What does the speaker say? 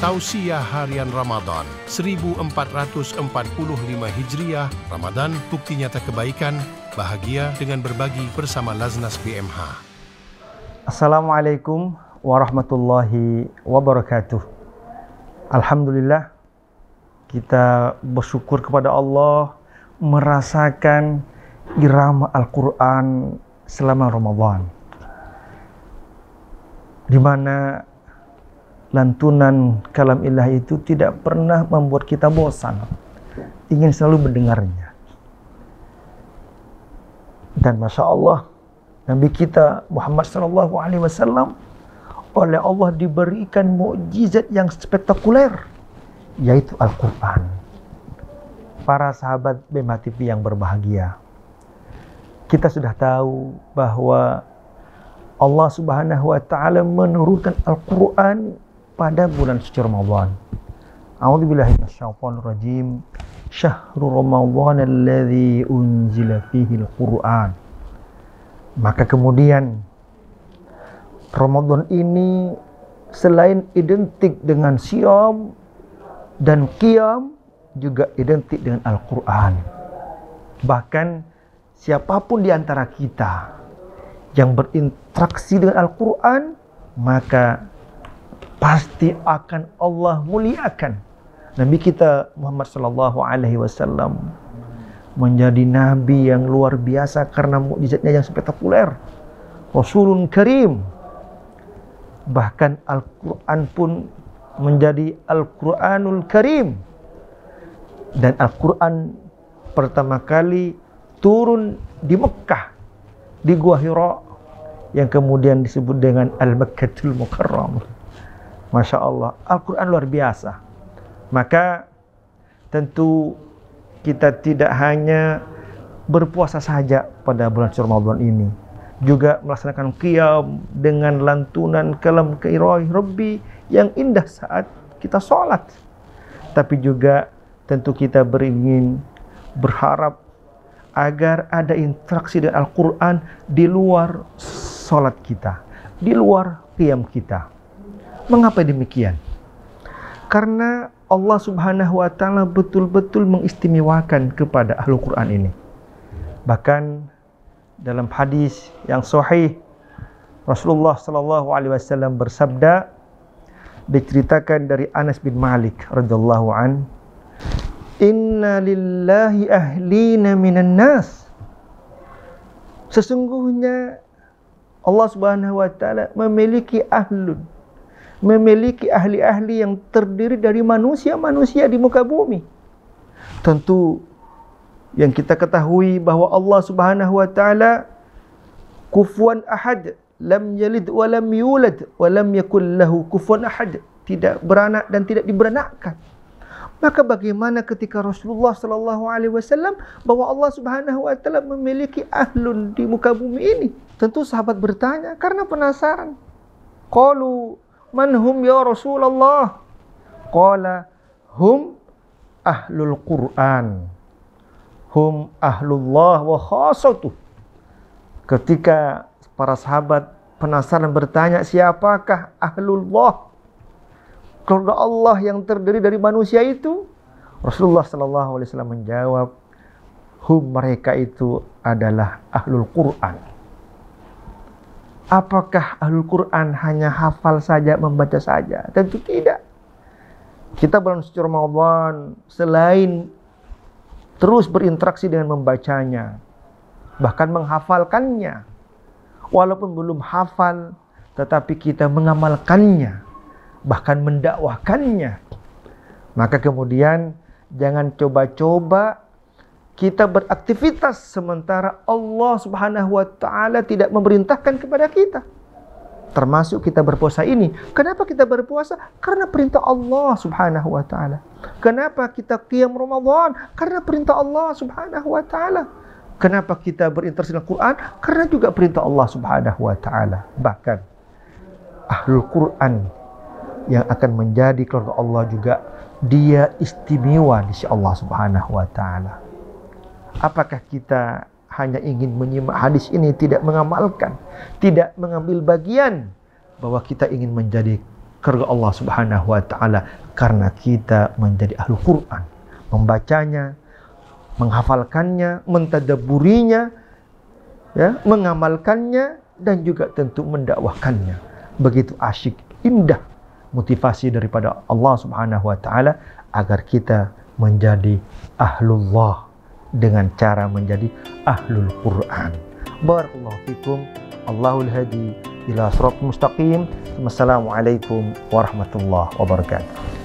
Tausiah Harian Ramadan 1445 Hijriah. Ramadan bukti nyata kebaikan, bahagia dengan berbagi bersama Laznas BMH. Assalamualaikum warahmatullahi wabarakatuh. Alhamdulillah, kita bersyukur kepada Allah merasakan irama Al-Quran selama Ramadan, di mana lantunan kalam ilahi itu tidak pernah membuat kita bosan, ingin selalu mendengarnya. Dan Masya Allah, Nabi kita Muhammad SAW oleh Allah diberikan mukjizat yang spektakuler, yaitu Al-Quran. Para sahabat BMH TV yang berbahagia, kita sudah tahu bahwa Allah Subhanahu wa Ta'ala menurunkan Al-Quran pada bulan suci Ramadan. A'udzubillahi minasyaitonir rajim. Syahrul Ramadan alladzi unzila fihi al-Qur'an. Maka kemudian Ramadan ini selain identik dengan siyam dan qiyam, juga identik dengan Al-Quran. Bahkan siapapun di antara kita yang berinteraksi dengan Al-Quran, maka pasti akan Allah muliakan. Nabi kita Muhammad SAW menjadi nabi yang luar biasa karena mukjizatnya yang spektakuler. Rasulun Karim. Bahkan Al-Quran pun menjadi Al-Quranul Karim. Dan Al-Quran pertama kali turun di Mekah, di Gua Hira, yang kemudian disebut dengan Al-Makkatul Mukarramah. Masya Allah, Al-Quran luar biasa. Maka tentu kita tidak hanya berpuasa saja pada bulan suci Ramadan ini, juga melaksanakan qiyam dengan lantunan kalam kairoi Rabbi yang indah saat kita sholat. Tapi juga tentu kita berharap agar ada interaksi dengan Al-Quran di luar sholat kita, di luar qiyam kita. Mengapa demikian? Karena Allah Subhanahu wa Ta'ala betul-betul mengistimewakan kepada Ahlul Quran ini. Bahkan dalam hadis yang sahih, Rasulullah SAW bersabda, diceritakan dari Anas bin Malik radhiyallahu an, "Inna lillahi ahlina minan nas." Sesungguhnya Allah Subhanahu wa Ta'ala memiliki ahli-ahli yang terdiri dari manusia-manusia di muka bumi. Tentu yang kita ketahui bahwa Allah Subhanahu wa Ta'ala kufuwan ahad, lam yalid wa lam yulad wa lam yakul lahu kufuwan ahad, tidak beranak dan tidak diberanakkan. Maka bagaimana ketika Rasulullah SAW bahwa Allah Subhanahu wa Ta'ala memiliki ahlun di muka bumi ini? Tentu sahabat bertanya karena penasaran. Qalu man hum ya Rasulullah? Qala hum ahlul Quran, hum ahlullah wa khasatuh. Ketika para sahabat penasaran bertanya, siapakah ahlullah, keluarga Allah yang terdiri dari manusia itu? Rasulullah SAW menjawab, hum, mereka itu adalah ahlul Quran. Apakah Ahlul Quran hanya hafal saja, membaca saja? Tentu tidak. Kita bulan suci Ramadan selain terus berinteraksi dengan membacanya, bahkan menghafalkannya, walaupun belum hafal, tetapi kita mengamalkannya, bahkan mendakwahkannya. Maka kemudian jangan coba-coba kita beraktivitas sementara Allah Subhanahu wa Ta'ala tidak memerintahkan kepada kita. Termasuk kita berpuasa ini. Kenapa kita berpuasa? Karena perintah Allah Subhanahu wa Ta'ala. Kenapa kita qiyam Ramadan? Karena perintah Allah Subhanahu wa Ta'ala. Kenapa kita berinteraksi dengan Quran? Karena juga perintah Allah Subhanahu wa Ta'ala. Bahkan Ahlul Quran yang akan menjadi keluarga Allah juga, dia istimewa di sisi Allah Subhanahu wa Ta'ala. Apakah kita hanya ingin menyimak hadis ini, tidak mengamalkan, tidak mengambil bagian, bahwa kita ingin menjadi karena Allah Subhanahu wa taala, karena kita menjadi ahlu Quran, membacanya, menghafalkannya, mentadabburinya, ya, mengamalkannya, dan juga tentu mendakwahkannya. Begitu asyik, indah motivasi daripada Allah Subhanahu wa taala agar kita menjadi ahlullah dengan cara menjadi ahlul Quran. Barakallahu fikum. Allahul hadi ila siratal mustaqim. Wassalamualaikum warahmatullahi wabarakatuh.